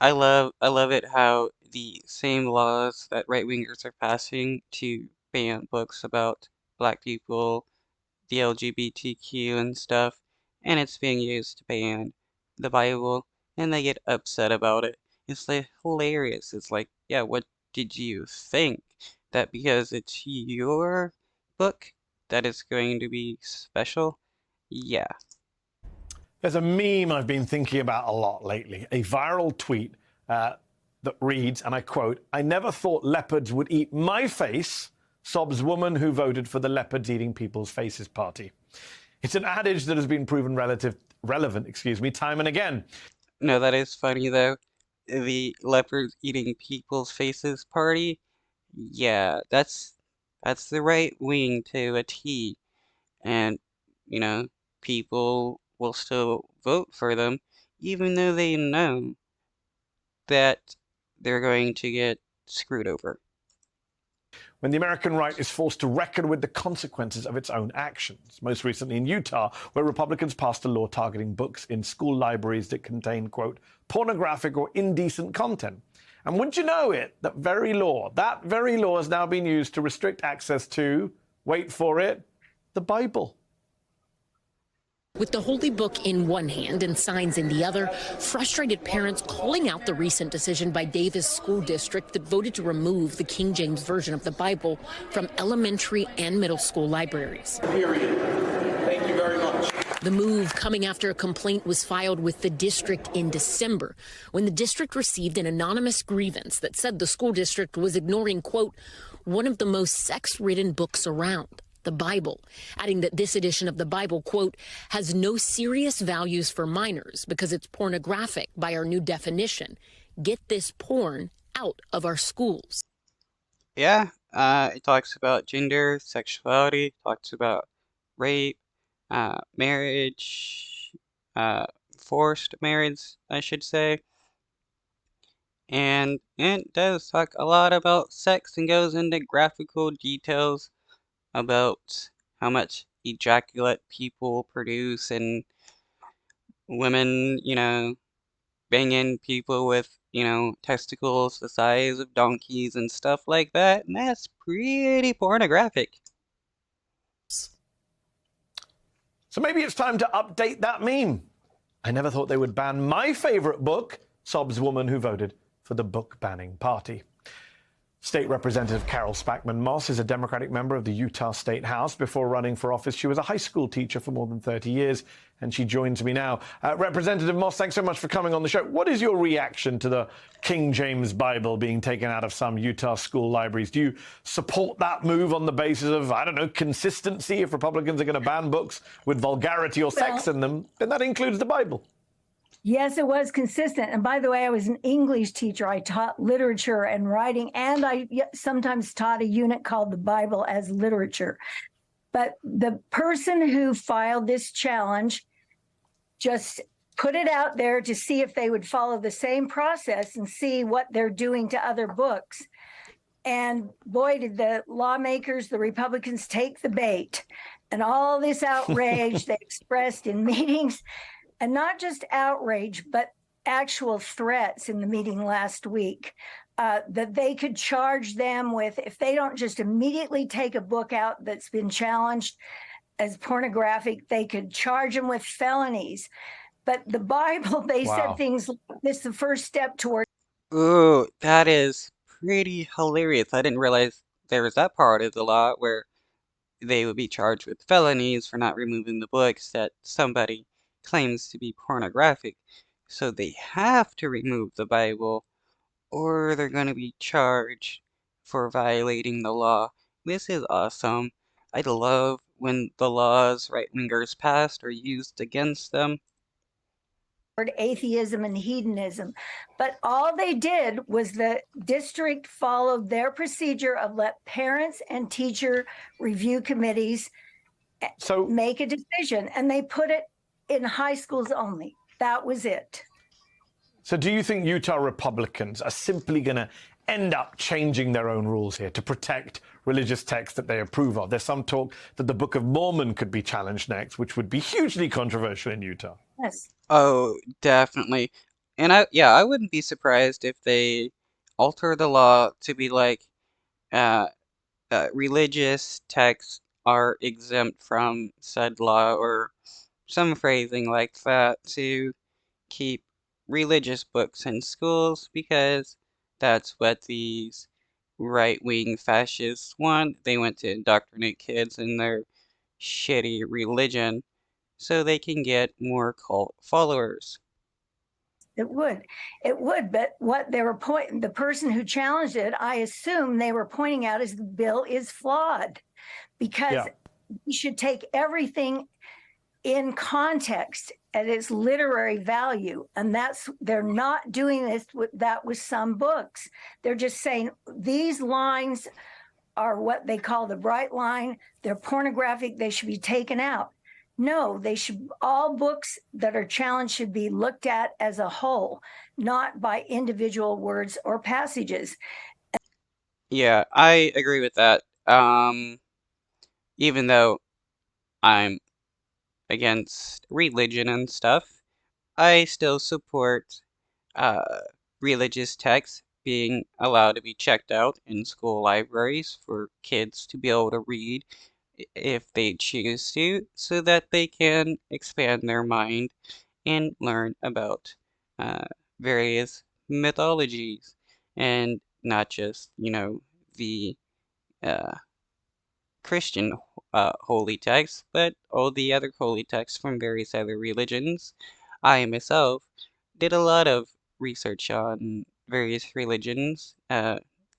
I love it how the same laws that right-wingers are passing to ban books about black people, the LGBTQ and stuff, and it's being used to ban the Bible, and they get upset about it. It's like hilarious. It's like, yeah, what did you think? That because it's your book that it's going to be special? Yeah. There's a meme I've been thinking about a lot lately, a viral tweet that reads, and I quote, "I never thought leopards would eat my face, sobs woman who voted for the leopards eating people's faces party." It's an adage that has been proven relevant, time and again. No, that is funny though. The leopards eating people's faces party. Yeah, that's the right wing to a T. And, you know, people will still vote for them, even though they know that they're going to get screwed over. When the American right is forced to reckon with the consequences of its own actions. Most recently in Utah, where Republicans passed a law targeting books in school libraries that contain, quote, pornographic or indecent content. And would you know it, that very law has now been used to restrict access to, wait for it, the Bible. With the holy book in one hand and signs in the other, frustrated parents calling out the recent decision by Davis School District that voted to remove the King James Version of the Bible from elementary and middle school libraries. Period. Thank you very much. The move coming after a complaint was filed with the district in December, when the district received an anonymous grievance that said the school district was ignoring, quote, one of the most sex-ridden books around, the Bible, adding that this edition of the Bible, quote, has no serious values for minors because it's pornographic by our new definition. Get this porn out of our schools. Yeah, it talks about gender, sexuality, talks about rape, marriage, forced marriage, I should say. And it does talk a lot about sex and goes into graphical details about how much ejaculate people produce and women, banging people with, testicles the size of donkeys and stuff like that. And that's pretty pornographic. So maybe it's time to update that meme. I never thought they would ban my favorite book, sobs woman who voted for the book banning party. State Representative Carol Spackman Moss is a Democratic member of the Utah State House. Before running for office, she was a high school teacher for more than 30 years, and she joins me now. Representative Moss, thanks so much for coming on the show. What is your reaction to the King James Bible being taken out of some Utah school libraries? Do you support that move on the basis of, I don't know, consistency? If Republicans are going to ban books with vulgarity or sex in them, then that includes the Bible. Yes, it was consistent. And by the way, I was an English teacher. I taught literature and writing, and I sometimes taught a unit called the Bible as literature. But the person who filed this challenge just put it out there to see if they would follow the same process and see what they're doing to other books. And boy, did the lawmakers, the Republicans, take the bait. And all this outrage they expressed in meetings. And not just outrage, but actual threats in the meeting last week, that they could charge them with, if they don't just immediately take a book out that's been challenged as pornographic, they could charge them with felonies. But the Bible, they said things like this is the first step toward. Ooh, that is pretty hilarious. I didn't realize there was that part of the law where they would be charged with felonies for not removing the books that somebody claims to be pornographic. So they have to remove the Bible or they're going to be charged for violating the law. This is awesome. I love when the laws right-wingers passed are used against them. Atheism and hedonism. But all they did was the district followed their procedure of let parents and teacher review committees make a decision, and they put it in high schools only. That was it. So do you think Utah Republicans are simply going to end up changing their own rules here to protect religious texts that they approve of? There's some talk that the Book of Mormon could be challenged next, which would be hugely controversial in Utah. Yes. Oh, definitely. And I wouldn't be surprised if they alter the law to be like, uh, religious texts are exempt from said law, or some phrasing like that, to keep religious books in schools, because that's what these right-wing fascists want. They want to indoctrinate kids in their shitty religion so they can get more cult followers. It would. It would. But what they were pointing, the person who challenged it, I assume they were pointing out is the bill is flawed because Yeah. you should take everything in context at its literary value. And they're not doing that with some books. They're just saying these lines are what they call the bright line. They're pornographic. They should be taken out. No, all books that are challenged should be looked at as a whole, not by individual words or passages. Yeah, I agree with that. Even though I'm against religion and stuff, I still support uh, religious texts being allowed to be checked out in school libraries for kids to be able to read if they choose to, so that they can expand their mind and learn about uh, various mythologies, and not just, the uh, Christian holy texts, but all the other holy texts from various other religions. I myself did a lot of research on various religions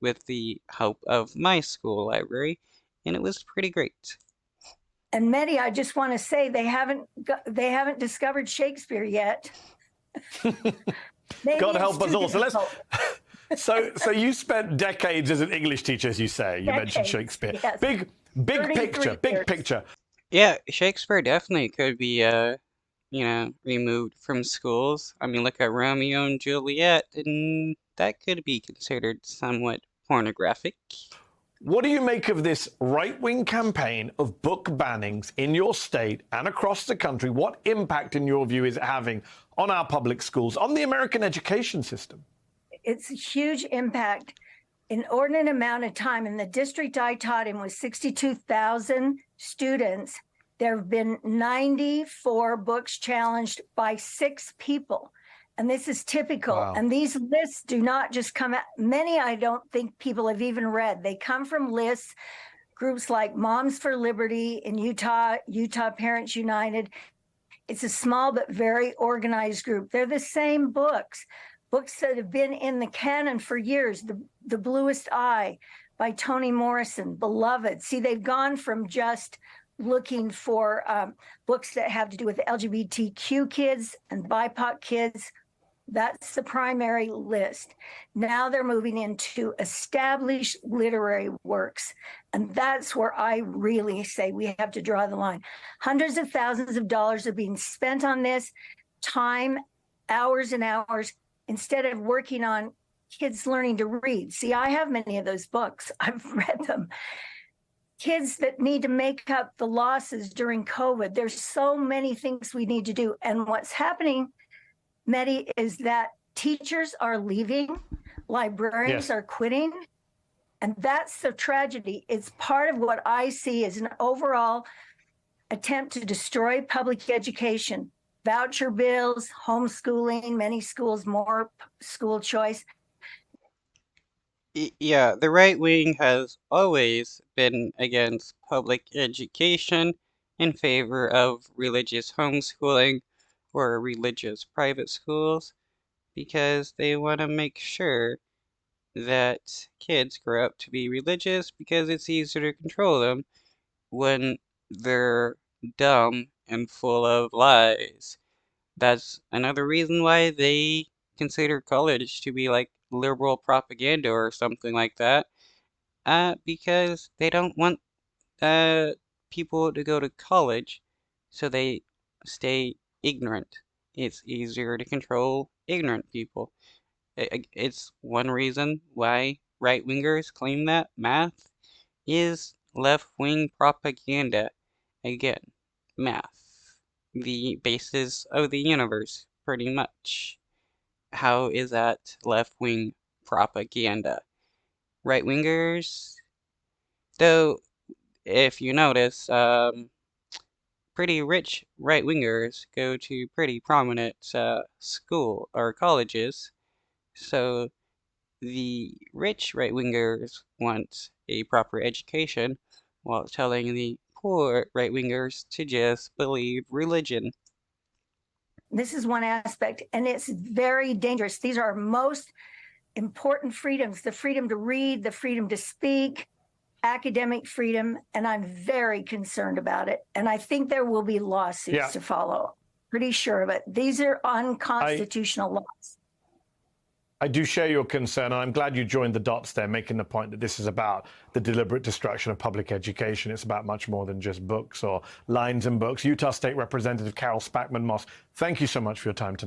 with the help of my school library, and it was pretty great. And Mehdi, I just want to say they haven't discovered Shakespeare yet. Maybe God it's help us too all. So let's. difficult. So you spent decades as an English teacher, as you say. You mentioned Decades, Shakespeare. yes. Big 33 picture. Big years. picture. Yeah, Shakespeare definitely could be, removed from schools. I mean, look at Romeo and Juliet, and that could be considered somewhat pornographic. What do you make of this right-wing campaign of book bannings in your state and across the country? What impact, in your view, is it having on our public schools, on the American education system? It's a huge impact. Inordinate amount of time. In the district I taught in with 62,000 students, there have been 94 books challenged by 6 people. And this is typical. Wow. And these lists do not just come out. Many I don't think people have even read. They come from lists, groups like Moms for Liberty in Utah, Utah Parents United. It's a small but very organized group. They're the same books that have been in the canon for years. The Bluest Eye by Toni Morrison, beloved. See, they've gone from just looking for books that have to do with LGBTQ kids and BIPOC kids. That's the primary list. Now they're moving into established literary works. And that's where I really say we have to draw the line. Hundreds of thousands of dollars are being spent on this, time, hours and hours, instead of working on kids learning to read. See, I have many of those books. I've read them. Kids that need to make up the losses during COVID. There's so many things we need to do. And what's happening, Mehdi, is that teachers are leaving, librarians are quitting, and that's the tragedy. It's part of what I see as an overall attempt to destroy public education. Voucher bills, homeschooling, many schools more school choice. Yeah, the right wing has always been against public education, in favor of religious homeschooling or religious private schools, because they want to make sure that kids grow up to be religious, because it's easier to control them when they're dumb and full of lies. That's another reason why they consider college to be like liberal propaganda or something like that. Because they don't want uh people to go to college, so they stay ignorant. It's easier to control ignorant people. It's one reason why right-wingers claim that math is left-wing propaganda. Again, math, the basis of the universe, pretty much. How is that left-wing propaganda? Right-wingers, though, if you notice, pretty rich right-wingers go to pretty prominent school or colleges. So the rich right-wingers want a proper education, while telling the poor right-wingers to just believe religion. This is one aspect, and it's very dangerous. These are our most important freedoms: the freedom to read, the freedom to speak, academic freedom, and I'm very concerned about it. And I think there will be lawsuits to follow. Pretty sure of it. These are unconstitutional laws. I do share your concern, and I'm glad you joined the dots there, making the point that this is about the deliberate destruction of public education. It's about much more than just books or lines in books. Utah State Representative Carol Spackman Moss, thank you so much for your time tonight.